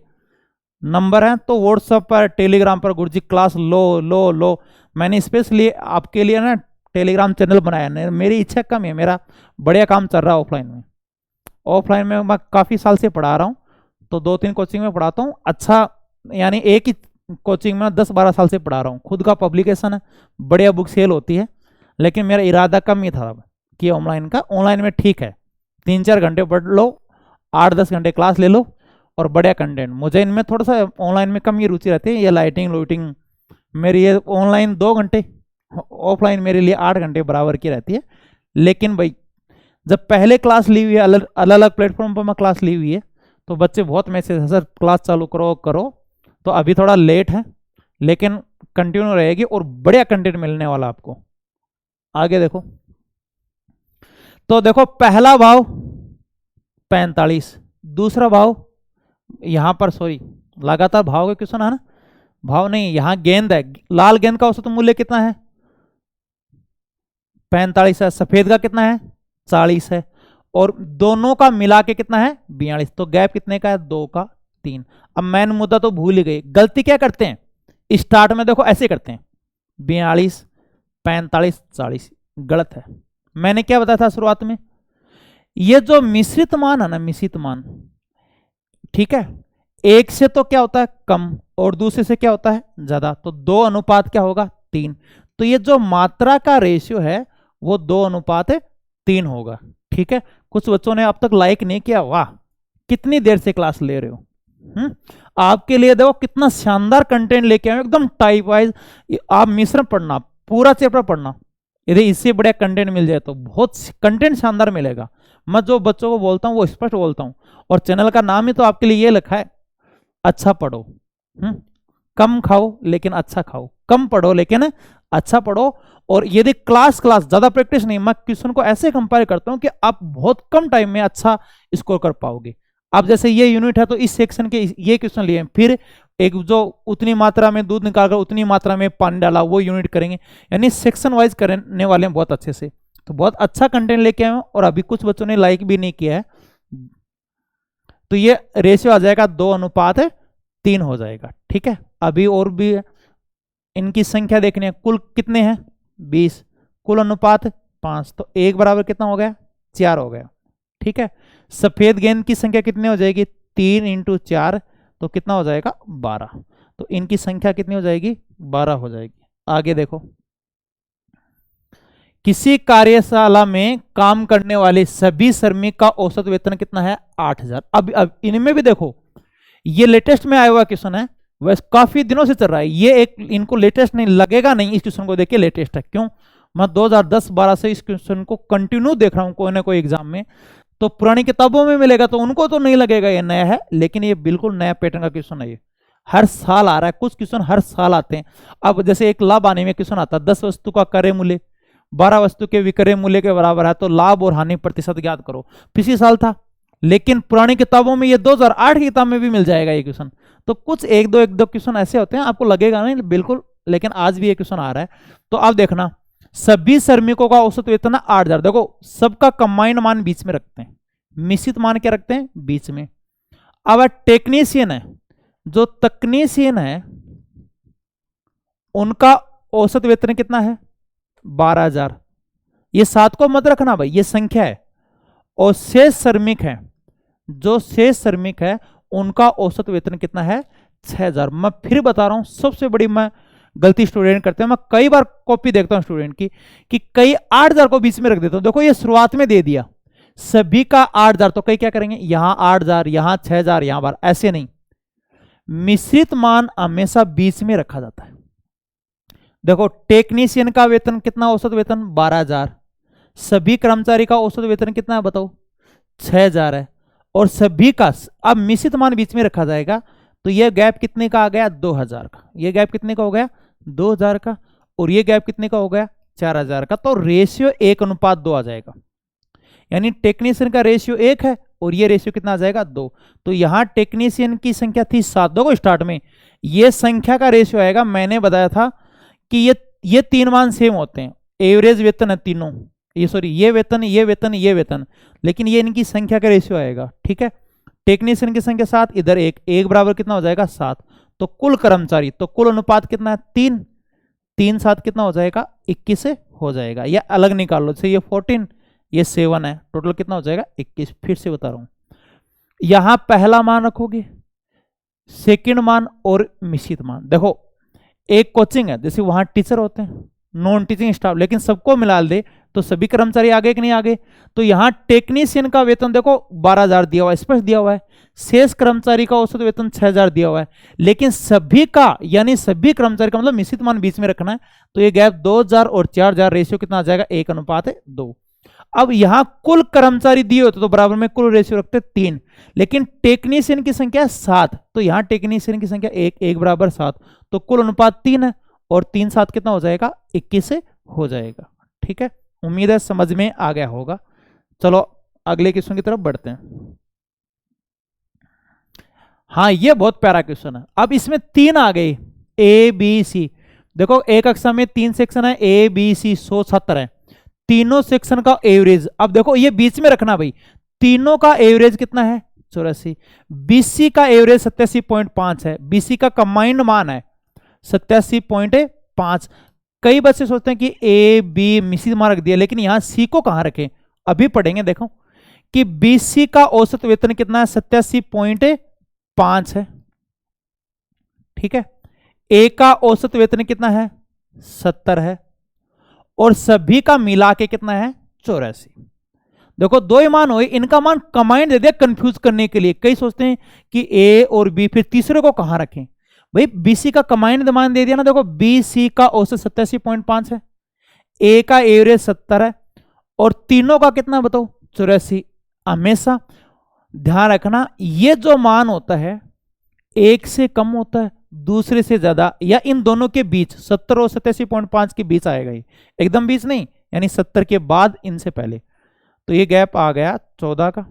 नंबर है तो व्हाट्सएप पर टेलीग्राम पर गुरुजी क्लास लो लो लो। मैंने स्पेशली आपके लिए ना टेलीग्राम चैनल बनाया है, मेरी इच्छा कम है, मेरा बढ़िया काम चल रहा है ऑफलाइन में। ऑफलाइन में मैं काफ़ी साल से पढ़ा रहा हूँ, तो 2-3 कोचिंग में पढ़ाता हूँ। अच्छा यानी एक ही कोचिंग में 10-12 साल से पढ़ा रहा हूँ, खुद का पब्लिकेशन है, बढ़िया बुक सेल होती है। लेकिन मेरा इरादा कम ही था कि ऑनलाइन का, ऑनलाइन में ठीक है 3-4 घंटे पढ़ लो, 8-10 घंटे क्लास ले लो और बढ़िया कंटेंट। मुझे इनमें थोड़ा सा ऑनलाइन में कम ही रुचि रहती है, ये लाइटिंग लूटिंग मेरी, ये ऑनलाइन 2 घंटे, ऑफलाइन मेरे लिए 8 घंटे बराबर की रहती है। लेकिन भाई जब पहले क्लास ली हुई है, अलग अलग प्लेटफॉर्म पर मैं क्लास ली हुई है, तो बच्चे बहुत मैसेज है सर क्लास चालू करो करो, तो अभी थोड़ा लेट है लेकिन कंटिन्यू रहेगी और बढ़िया कंटेंट मिलने वाला आपको। आगे देखो, तो देखो पहला भाव 45, दूसरा भाव यहां पर सॉरी लगातार भाव का क्वेश्चन है ना, भाव नहीं, यहां गेंद है, लाल गेंद का औसत मूल्य कितना है 45 है, सफेद का कितना है 40 है, और दोनों का मिला के कितना है 42। तो गैप कितने का है 2 का 3। अब मैन मुद्दा तो भूल ही गए, गलती क्या करते हैं स्टार्ट में, देखो ऐसे करते हैं 42 45 40, गलत है। मैंने क्या बताया था शुरुआत में, ये जो मिश्रित मान है ना, मिश्रित मान, ठीक है, एक से तो क्या होता है कम और दूसरे से क्या होता है ज्यादा, तो 2 अनुपात क्या होगा 3। तो ये जो मात्रा का रेशियो है वो 2 अनुपात 3 होगा। ठीक है, कुछ बच्चों ने अब तक लाइक नहीं किया, वाह कितनी देर से क्लास ले रहे हो। आपके लिए देखो कितना शानदार कंटेंट लेके आए एकदम टाइप वाइज। आप मिश्रण पढ़ना, पूरा चैप्टर पढ़ना, यदि इससे बढ़िया कंटेंट मिल जाए तो बहुत कंटेंट शानदार मिलेगा। मैं जो बच्चों को बोलता हूँ वो स्पष्ट बोलता हूँ, और चैनल का नाम ही तो आपके लिए ये लिखा है, अच्छा पढ़ो। कम खाओ लेकिन अच्छा खाओ, कम पढ़ो लेकिन अच्छा पढ़ो। और यदि क्लास ज्यादा प्रैक्टिस नहीं, मैं क्वेश्चन को ऐसे कंपेयर करता हूं कि आप बहुत कम टाइम में अच्छा स्कोर कर पाओगे। अब जैसे ये यूनिट है तो इस सेक्शन के ये क्वेश्चन लिए, फिर एक जो उतनी मात्रा में दूध निकालकर उतनी मात्रा में पानी डाला वो यूनिट करेंगे, यानी सेक्शन वाइज करने वाले हैं बहुत अच्छे से। तो बहुत अच्छा कंटेंट लेके आए हैं, और अभी कुछ बच्चों ने लाइक भी नहीं किया है, तो ये रेशियो आ जाएगा 2:3 हो जाएगा। ठीक है, अभी और भी इनकी संख्या देखनी है, कुल कितने हैं 20, कुल अनुपात 5, तो 1 बराबर कितना हो गया 4 हो गया। ठीक है, सफेद गेंद की संख्या कितनी हो जाएगी 3 × 4, तो कितना हो जाएगा 12, तो इनकी संख्या कितनी हो जाएगी 12 हो जाएगी। आगे देखो, किसी कार्यशाला में काम करने वाले सभी श्रमिक का औसत वेतन कितना है 8000। अब इनमें भी देखो, ये लेटेस्ट में आया हुआ क्वेश्चन है, वैसे काफी दिनों से चल रहा है, ये एक इनको लेटेस्ट नहीं लगेगा, नहीं इस क्वेश्चन को देखिए लेटेस्ट है। क्यों, मैं 2010-12 से इस क्वेश्चन को कंटिन्यू देख रहा हूं कोई ना कोई एग्जाम में, तो पुरानी किताबों में मिलेगा तो उनको तो नहीं लगेगा ये नया है, लेकिन ये बिल्कुल नया पैटर्न का क्वेश्चन है, ये हर साल आ रहा है, कुछ क्वेश्चन हर साल आते हैं। अब जैसे एक लाभ आने में क्वेश्चन आता है, 10 वस्तु का क्रय मूल्य 12 वस्तु के विक्रय मूल्य के बराबर है, तो लाभ और हानि प्रतिशत ज्ञात करो। पिछले साल था, लेकिन पुरानी किताबों में ये 2008 की किताब में भी मिल जाएगा ये क्वेश्चन। तो कुछ एक दो क्वेश्चन ऐसे होते हैं, आपको लगेगा नहीं बिल्कुल, लेकिन आज भी ये क्वेश्चन आ रहा है। तो आप देखना, सभी श्रमिकों का औसत वेतन 8000। देखो सबका कंबाइंड मान बीच में रखते हैं, मिश्रित मान क्या रखते हैं बीच में। अब टेक्नीशियन है, जो तकनीशियन है उनका औसत वेतन कितना है 12000। ये 7 को मत रखना भाई, ये संख्या है। और शेष श्रमिक है, जो शेष श्रमिक है उनका औसत वेतन कितना है 6000। मैं फिर बता रहा हूं, सबसे बड़ी मैं गलती स्टूडेंट करते हैं, मैं कई बार कॉपी देखता हूं स्टूडेंट की कि कई 8000 को बीच में रख देता हूं। देखो ये शुरुआत में दे दिया सभी का 8000, तो कई क्या करेंगे यहां 8000 यहां 6000 यहां 12, ऐसे नहीं, मिश्रित मान हमेशा बीच में रखा जाता है। देखो टेक्नीशियन का वेतन कितना औसत वेतन 12000, सभी कर्मचारी का औसत वेतन कितना है बताओ 6000 है, और सभी का अब मिश्रित मान बीच में रखा जाएगा, तो यह गैप कितने का आ गया 2000 का, यह गैप कितने का हो गया 2000 का, और यह गैप कितने का हो गया 4000 का। तो रेशियो 1:2 आ जाएगा, यानी टेक्नीशियन का रेशियो 1 है और ये रेशियो कितना आ जाएगा 2। तो यहां टेक्नीशियन की संख्या थी 7, देखो स्टार्ट में ये संख्या का रेशियो आएगा। मैंने बताया था कि ये 3 मान सेम होते हैं, एवरेज वेतन है तीनों, ये सॉरी ये वेतन ये वेतन ये वेतन, लेकिन ये इनकी संख्या का रेशियो आएगा। ठीक है, टेक्नीशियन की संख्या 7, इधर 1 बराबर कितना हो जाएगा 7। तो कुल कर्मचारी, तो कुल अनुपात कितना है 3 7 कितना हो जाएगा 21 से हो जाएगा, या अलग निकाल लो, ये 14 ये 7 है, टोटल कितना हो जाएगा 21। फिर से बता रहा हूं, यहां पहला मान रखोगे, सेकंड मान और मिश्रित मान। देखो एक कोचिंग है, जैसे वहां टीचर होते हैं नॉन टीचिंग स्टाफ, लेकिन सबको मिला दे तो सभी कर्मचारी आगे कि नहीं आगे। तो यहां टेक्नीशियन का वेतन देखो 12000 दिया हुआ है, स्पष्ट दिया हुआ है, शेष कर्मचारी का औसत वेतन 6000 दिया हुआ है, लेकिन सभी का यानी सभी कर्मचारी का मतलब मिश्रित मान बीच में रखना है। तो ये गैप 2000 और 4000 रेशियो कितना आ जाएगा 1:2। अब यहां कुल कर्मचारी दिए होते तो बराबर में कुल रेशियो रखते 3, लेकिन टेक्नीशियन की संख्या 7, तो यहां टेक्नीशियन की संख्या 1 बराबर 7, तो कुल अनुपात 3 है, और 3 7 कितना हो जाएगा 21 से हो जाएगा। ठीक है, उम्मीद है समझ में आ गया होगा। चलो अगले क्वेश्चन की तरफ बढ़ते हैं। हाँ ये बहुत प्यारा क्वेश्चन है। अब इसमें 3 आ गए ए बी सी, देखो एक कक्षा में 3 सेक्शन है, ए बी सी 170 है, तीनों सेक्शन का एवरेज। अब देखो ये बीच में रखना भाई, तीनों का एवरेज कितना है 84, बीसी का एवरेज 87.5 है, बीसी का कंबाइंड मान है 87.5। कई बच्चे सोचते हैं कि ए बी मिश्रित मान रख दिया, लेकिन यहां सी को कहां रखें अभी पढ़ेंगे। देखो कि बीसी का औसत वेतन कितना है 87.5 है। ठीक है, ए का औसत वेतन कितना है 70 है, और सभी का मिला के कितना है 84। देखो दो ही मान हुए, इनका मान कंबाइंड दे दिया कंफ्यूज करने के लिए। कई सोचते हैं कि ए और बी, फिर तीसरे को कहां रखें भाई, बीसी का कंबाइंड मान दे दिया ना। देखो बीसी का औसत 87.5 है, ए का एवरेज 70 है, और तीनों का कितना बताओ 84, हमेशा ध्यान रखना ये जो मान होता है एक से कम होता है, दूसरे से ज्यादा, या इन दोनों के बीच 70 और 87.5 के बीच आएगा ये, एकदम बीच नहीं, यानी 70 के बाद इनसे पहले। तो ये गैप आ गया 14 का,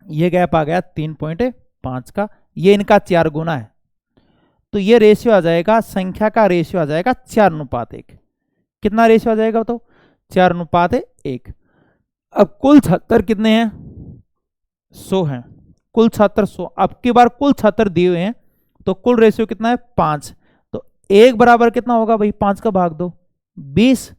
ये गैप आ गया 3.5 का, ये इनका 4 गुना है। तो ये रेशियो आ जाएगा, संख्या का रेशियो आ जाएगा 4:1। कितना रेशियो आ जाएगा तो 4:1। अब कुल छात्र कितने हैं, 100 हैं, कुल छात्र 100। अब की बार कुल छात्र दिए हुए हैं तो कुल रेशियो कितना है 5। तो 1 बराबर कितना होगा भाई, 5 का भाग दो 20।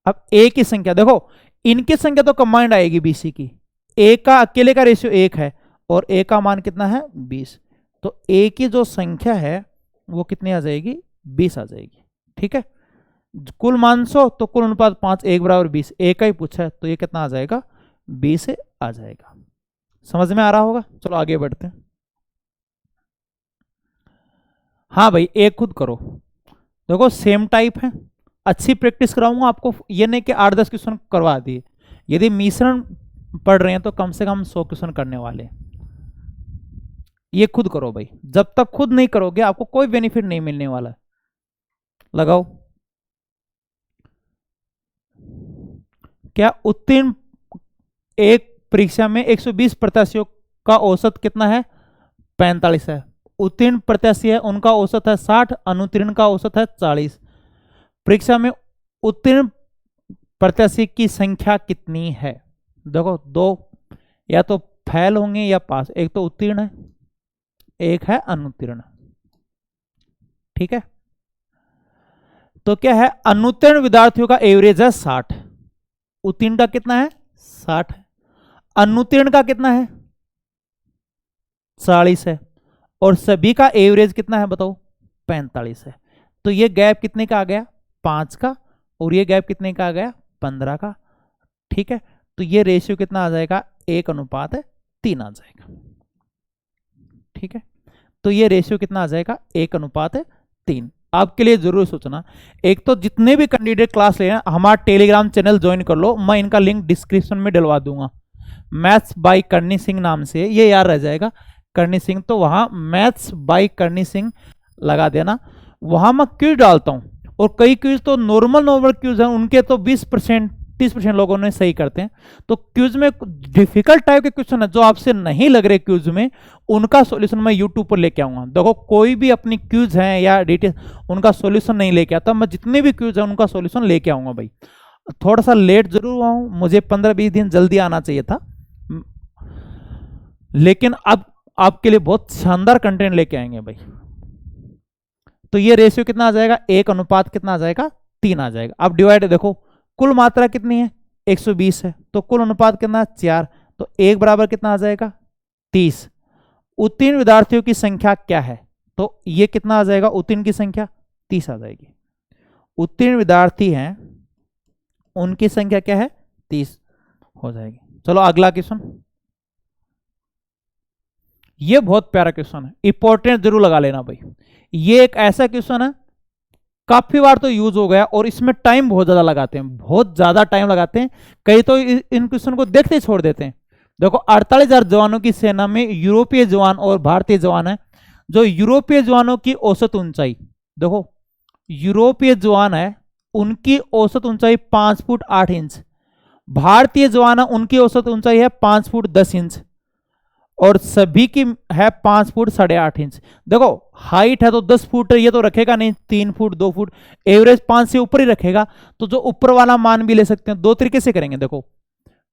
अब ए की संख्या देखो, इनकी संख्या तो कंबाइंड आएगी बीसी की, ए का अकेले का रेशियो 1 है और ए का मान कितना है 20। तो ए की जो संख्या है वो कितनी आ जाएगी, 20 आ जाएगी। ठीक है, कुल मान 100 तो कुल अनुपात 5, 1 बराबर 20, ए का ही पूछा है तो ये कितना आ जाएगा 20 आ जाएगा। समझ में आ रहा होगा। चलो आगे बढ़ते हैं। हाँ भाई एक खुद करो, देखो सेम टाइप है, अच्छी प्रैक्टिस कराऊंगा आपको, ये नहीं कि 8-10 क्वेश्चन करवा दिए। यदि मिश्रण पढ़ रहे हैं तो कम से कम 100 क्वेश्चन करने वाले। ये खुद करो भाई, जब तक खुद नहीं करोगे आपको कोई बेनिफिट नहीं मिलने वाला। लगाओ, क्या उत्तीर्ण एक परीक्षा में 120 प्रत्याशियों का औसत कितना है 45 है। उत्तीर्ण प्रत्याशी है उनका औसत है 60, अनुत्तीर्ण का औसत है 40। परीक्षा में उत्तीर्ण प्रत्याशी की संख्या कितनी है। देखो दो, या तो फेल होंगे या पास, एक तो उत्तीर्ण है एक है अनुत्तीर्ण। ठीक है, तो क्या है, अनुत्तीर्ण विद्यार्थियों का एवरेज है 60, उत्तीर्ण का कितना है 60 है, अनुत्तीर्ण का कितना है 40 है, और सभी का एवरेज कितना है बताओ 45 है। तो ये गैप कितने का आ गया 5 का, और ये गैप कितने का आ गया 15 का। ठीक है, तो ये रेशियो कितना आ जाएगा 1:3 आ जाएगा। ठीक है, तो ये रेशियो कितना आ जाएगा 1:3। आपके लिए जरूर सोचना, एक तो जितने भी कैंडिडेट क्लास ले रहे हैं हमारा टेलीग्राम चैनल ज्वाइन कर लो, मैं इनका लिंक डिस्क्रिप्शन में डलवा दूंगा, मैथ्स बाय करनी सिंह नाम से, ये याद रह जाएगा करनी सिंह। तो वहां मैथ्स बाय करनी सिंह लगा देना, वहां मैं क्विज डालता हूं, और कई क्विज तो नॉर्मल क्विज हैं, उनके तो 20% 30% लोगों ने सही करते हैं। तो क्विज में डिफिकल्ट टाइप के क्वेश्चन है जो आपसे नहीं लग रहे क्विज में, उनका सॉल्यूशन मैं यूट्यूब पर लेके आऊंगा। देखो कोई भी अपनी क्विज है या डिटेल उनका सॉल्यूशन नहीं लेके आता, मैं जितने भी क्विज है उनका सॉल्यूशन लेके आऊंगा भाई। थोड़ा सा लेट जरूर हुआ हूं, मुझे 15-20 दिन जल्दी आना चाहिए था, लेकिन अब आपके लिए बहुत शानदार कंटेंट लेके आएंगे भाई। तो ये रेशियो कितना आ जाएगा 1 कितना आ जाएगा 3 आ जाएगा। अब डिवाइड देखो, कुल मात्रा कितनी है 120 है, तो कुल अनुपात कितना 4, तो 1 बराबर कितना आ जाएगा 30। उत्तीर्ण विद्यार्थियों की संख्या क्या है, तो ये कितना आ जाएगा उत्तीर्ण की संख्या 30 आ जाएगी। उत्तीर्ण विद्यार्थी हैं उनकी संख्या क्या है 30 हो जाएगी। चलो अगला क्वेश्चन, ये बहुत प्यारा क्वेश्चन है, इंपॉर्टेंट जरूर लगा लेना भाई। ये एक ऐसा क्वेश्चन है काफी बार तो यूज हो गया, और इसमें टाइम बहुत ज्यादा लगाते हैं, बहुत ज्यादा टाइम लगाते हैं, कई तो इन क्वेश्चन को देखते ही छोड़ देते हैं। देखो 48,000 जवानों की सेना में यूरोपीय जवान और भारतीय जवान है। जो यूरोपीय जवानों की औसत ऊंचाई, देखो यूरोपीय जवान है उनकी औसत ऊंचाई 5 फुट 8 इंच, भारतीय जवान है उनकी औसत ऊंचाई है 5 फुट 10 इंच, और सभी की है 5 फुट 8.5 इंच। देखो हाइट है तो 10 फुट ये तो रखेगा नहीं, 3 फुट 2 फुट, एवरेज 5 से ऊपर ही रखेगा। तो जो ऊपर वाला मान भी ले सकते हैं, दो तरीके से करेंगे। देखो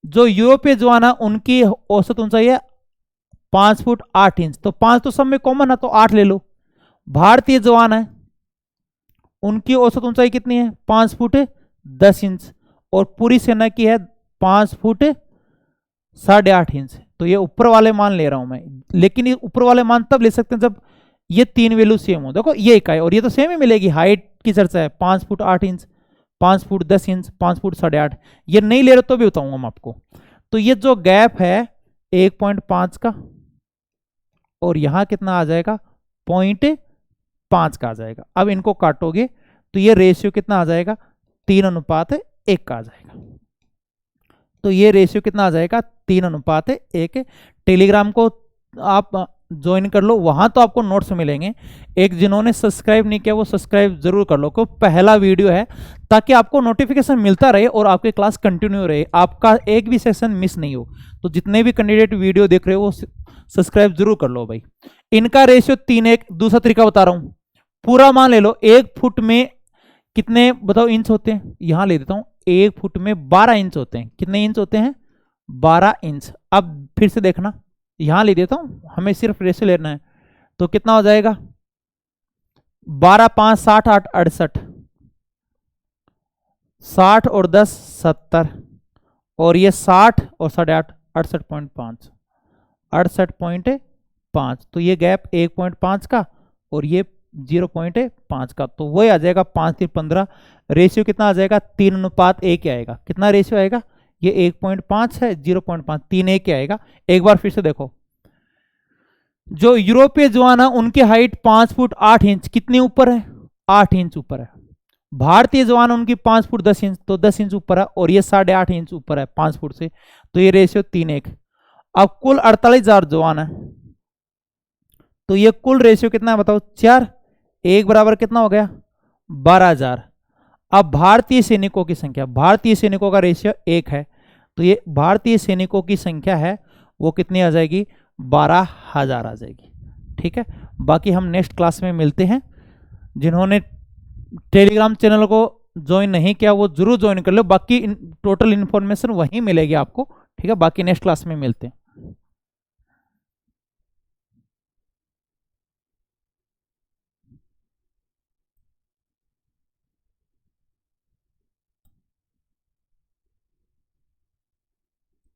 जो यूरोपीय जवान है उनकी औसत ऊंचाई है 5 फुट 8 इंच, तो 5 तो सब में कॉमन है तो 8 ले लो। भारतीय जवान है उनकी औसत ऊंचाई कितनी है 5 फुट 10 इंच, और पूरी सेना की है 5 फुट 8.5 इंच। तो ये ऊपर वाले मान ले रहा हूं मैं, लेकिन ये ऊपर वाले मान तब ले सकते हैं जब ये तीन वैल्यू सेम हो। देखो ये इकाई और ये तो सेम ही मिलेगी, हाइट की चर्चा है 5 foot 8 inch, 5 foot 10 inch, 5 foot 8.5, ये नहीं ले रहे तो भी बताऊंगा मैं आपको। तो ये जो गैप है 1.5 का, और यहां कितना आ जाएगा 0.5 का आ जाएगा। अब इनको काटोगे तो ये रेशियो कितना आ जाएगा 3:1 का आ जाएगा। तो ये रेशियो कितना आ जाएगा 3:1। टेलीग्राम को आप ज्वाइन कर लो, वहां तो आपको नोट्स मिलेंगे। एक जिन्होंने सब्सक्राइब नहीं किया वो सब्सक्राइब जरूर कर लो, क्योंकि पहला वीडियो है, ताकि आपको नोटिफिकेशन मिलता रहे और आपकी क्लास कंटिन्यू रहे, आपका एक भी सेशन मिस नहीं हो। तो जितने भी कैंडिडेट वीडियो देख रहे हो वो सब्सक्राइब जरूर कर लो भाई। इनका रेशियो 3:1। दूसरा तरीका बता रहा हूं, पूरा मान ले लो, 1 फुट में कितने बताओ इंच होते हैं, यहां ले देता हूं, 1 फुट में 12 इंच होते हैं। कितने इंच होते हैं? 12 इंच। अब फिर से देखना, यहां ले देता हूं, हमें सिर्फ रेशियो लेना है। तो कितना हो जाएगा? 12 5 60 8 68, 60 और 10 70, और ये 60 और 8.5 68.5, 68.5। तो ये गैप 1.5 का और ये 0.5 का, तो वही आ जाएगा 5 3 15। रेशियो कितना आ जाएगा? 3:1 आएगा। कितना रेशियो आएगा? ये 1.5 है, 0.5, 3:1 आएगा। एक बार फिर से देखो, जो यूरोपीय जवान है उनकी हाइट 5 फुट 8 इंच कितने ऊपर है? 8 इंच ऊपर है। भारतीय जवान उनकी 5 फुट 10 इंच, तो 10 इंच ऊपर है, और ये 8.5 इंच ऊपर है 5 फुट से, तो ये रेशियो 3:1। अब कुल 48,000 जवान है, तो ये कुल रेशियो कितना है बताओ? 4। 1 बराबर कितना हो गया? 12,000। अब भारतीय सैनिकों की संख्या, भारतीय सैनिकों का रेशियो 1 है, तो ये भारतीय सैनिकों की संख्या है वो कितनी आ जाएगी? 12,000 आ जाएगी। ठीक है, बाकी हम नेक्स्ट क्लास में मिलते हैं। जिन्होंने टेलीग्राम चैनल को ज्वाइन नहीं किया वो जरूर ज्वाइन कर लो, बाकी टोटल इन्फॉर्मेशन वहीं मिलेगी आपको। ठीक है, बाकी नेक्स्ट क्लास में मिलते हैं।